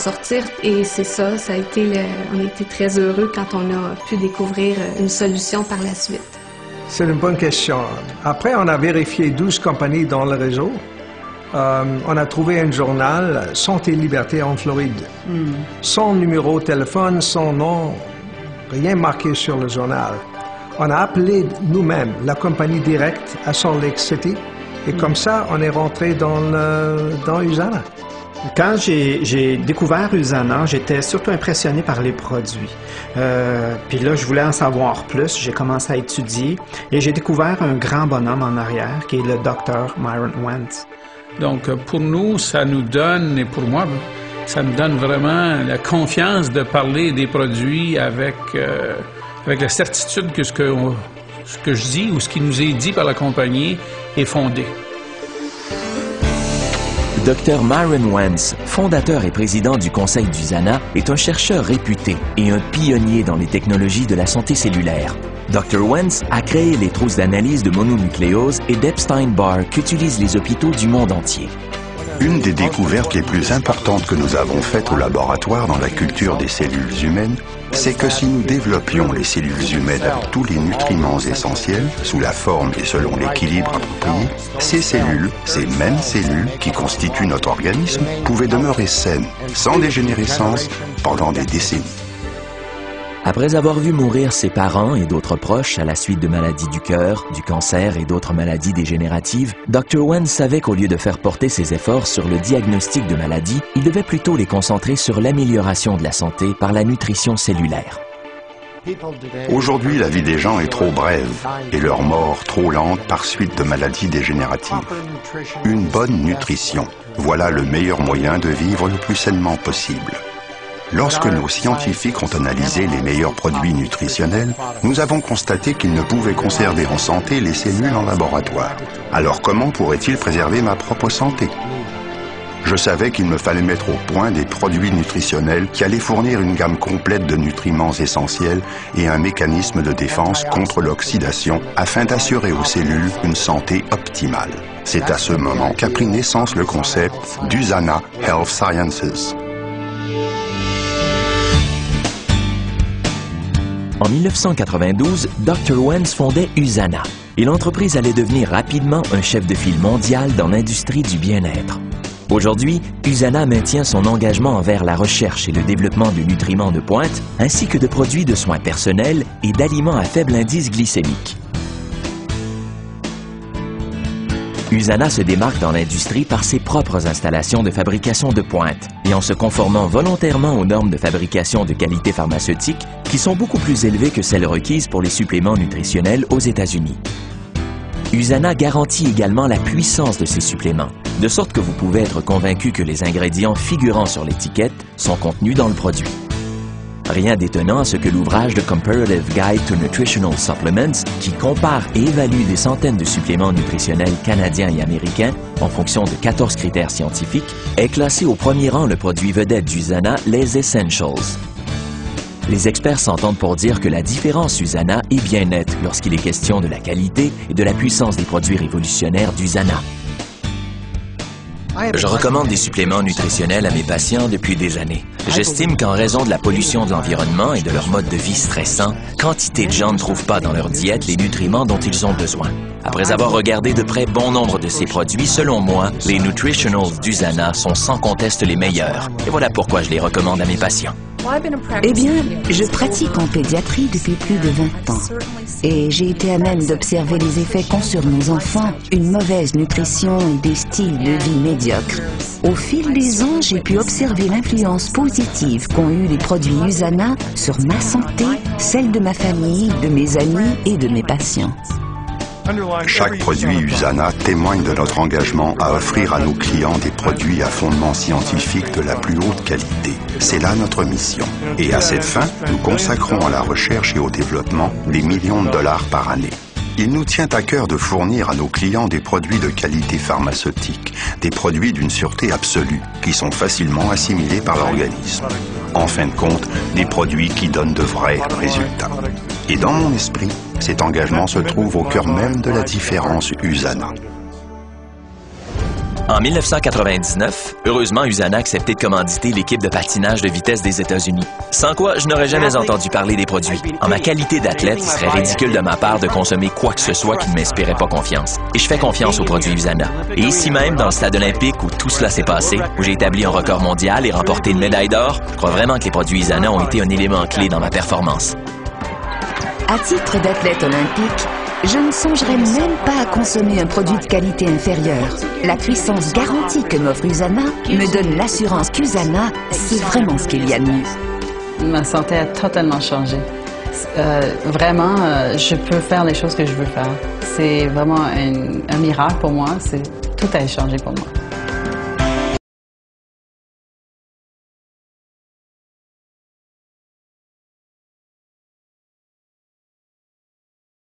sortir. Et c'est ça, on a été très heureux quand on a pu découvrir une solution par la suite. C'est une bonne question. Après, on a vérifié 12 compagnies dans le réseau. On a trouvé un journal, Santé et Liberté en Floride. Son numéro de téléphone, son nom, rien marqué sur le journal. On a appelé nous-mêmes la compagnie directe à Salt Lake City et comme ça, on est rentré dans USANA. Quand j'ai découvert USANA, j'étais surtout impressionné par les produits. Puis là, je voulais en savoir plus. J'ai commencé à étudier et j'ai découvert un grand bonhomme en arrière qui est le Dr. Myron Wentz. Donc, pour nous, ça nous donne, et pour moi, ça me donne vraiment la confiance de parler des produits avec la certitude que ce que je dis ou ce qui nous est dit par la compagnie est fondé. Dr. Myron Wentz, fondateur et président du conseil d'USANA, est un chercheur réputé et un pionnier dans les technologies de la santé cellulaire. Dr. Wentz a créé les trousses d'analyse de mononucléose et d'Epstein-Barr qu'utilisent les hôpitaux du monde entier. Une des découvertes les plus importantes que nous avons faites au laboratoire dans la culture des cellules humaines, c'est que si nous développions les cellules humaines avec tous les nutriments essentiels, sous la forme et selon l'équilibre approprié, ces mêmes cellules qui constituent notre organisme, pouvaient demeurer saines, sans dégénérescence, pendant des décennies. Après avoir vu mourir ses parents et d'autres proches à la suite de maladies du cœur, du cancer et d'autres maladies dégénératives, Dr. Wentz savait qu'au lieu de faire porter ses efforts sur le diagnostic de maladies, il devait plutôt les concentrer sur l'amélioration de la santé par la nutrition cellulaire. Aujourd'hui, la vie des gens est trop brève et leur mort trop lente par suite de maladies dégénératives. Une bonne nutrition, voilà le meilleur moyen de vivre le plus sainement possible. Lorsque nos scientifiques ont analysé les meilleurs produits nutritionnels, nous avons constaté qu'ils ne pouvaient conserver en santé les cellules en laboratoire. Alors comment pourraient-ils préserver ma propre santé? Je savais qu'il me fallait mettre au point des produits nutritionnels qui allaient fournir une gamme complète de nutriments essentiels et un mécanisme de défense contre l'oxydation afin d'assurer aux cellules une santé optimale. C'est à ce moment qu'a pris naissance le concept d'USANA Health Sciences. En 1992, Dr. Wentz fondait USANA et l'entreprise allait devenir rapidement un chef de file mondial dans l'industrie du bien-être. Aujourd'hui, USANA maintient son engagement envers la recherche et le développement de nutriments de pointe, ainsi que de produits de soins personnels et d'aliments à faible indice glycémique. USANA se démarque dans l'industrie par ses propres installations de fabrication de pointe et en se conformant volontairement aux normes de fabrication de qualité pharmaceutique qui sont beaucoup plus élevées que celles requises pour les suppléments nutritionnels aux États-Unis. USANA garantit également la puissance de ces suppléments, de sorte que vous pouvez être convaincu que les ingrédients figurant sur l'étiquette sont contenus dans le produit. Rien d'étonnant à ce que l'ouvrage The Comparative Guide to Nutritional Supplements, qui compare et évalue des centaines de suppléments nutritionnels canadiens et américains en fonction de 14 critères scientifiques, ait classé au premier rang le produit vedette d'USANA, les Essentials. Les experts s'entendent pour dire que la différence USANA est bien nette lorsqu'il est question de la qualité et de la puissance des produits révolutionnaires d'USANA. Je recommande des suppléments nutritionnels à mes patients depuis des années. J'estime qu'en raison de la pollution de l'environnement et de leur mode de vie stressant, quantité de gens ne trouvent pas dans leur diète les nutriments dont ils ont besoin. Après avoir regardé de près bon nombre de ces produits, selon moi, les Nutritionals d'USANA sont sans conteste les meilleurs. Et voilà pourquoi je les recommande à mes patients. Eh bien, je pratique en pédiatrie depuis plus de 20 ans et j'ai été à même d'observer les effets qu'ont sur nos enfants une mauvaise nutrition et des styles de vie médiocres. Au fil des ans, j'ai pu observer l'influence positive qu'ont eu les produits USANA sur ma santé, celle de ma famille, de mes amis et de mes patients. Chaque produit USANA témoigne de notre engagement à offrir à nos clients des produits à fondement scientifique de la plus haute qualité. C'est là notre mission. Et à cette fin, nous consacrons à la recherche et au développement des millions de dollars par année. Il nous tient à cœur de fournir à nos clients des produits de qualité pharmaceutique, des produits d'une sûreté absolue, qui sont facilement assimilés par l'organisme. En fin de compte, des produits qui donnent de vrais résultats. Et dans mon esprit, cet engagement se trouve au cœur même de la différence USANA. En 1999, heureusement, USANA a accepté de commanditer l'équipe de patinage de vitesse des États-Unis. Sans quoi, je n'aurais jamais entendu parler des produits. En ma qualité d'athlète, il serait ridicule de ma part de consommer quoi que ce soit qui ne m'inspirait pas confiance. Et je fais confiance aux produits USANA. Et ici même, dans le stade olympique où tout cela s'est passé, où j'ai établi un record mondial et remporté une médaille d'or, je crois vraiment que les produits USANA ont été un élément clé dans ma performance. À titre d'athlète olympique, je ne songerais même pas à consommer un produit de qualité inférieure. La puissance garantie que m'offre USANA me donne l'assurance qu'USANA, c'est vraiment ce qu'il y a de mieux. Ma santé a totalement changé. Vraiment, je peux faire les choses que je veux faire. C'est vraiment un miracle pour moi. Tout a changé pour moi.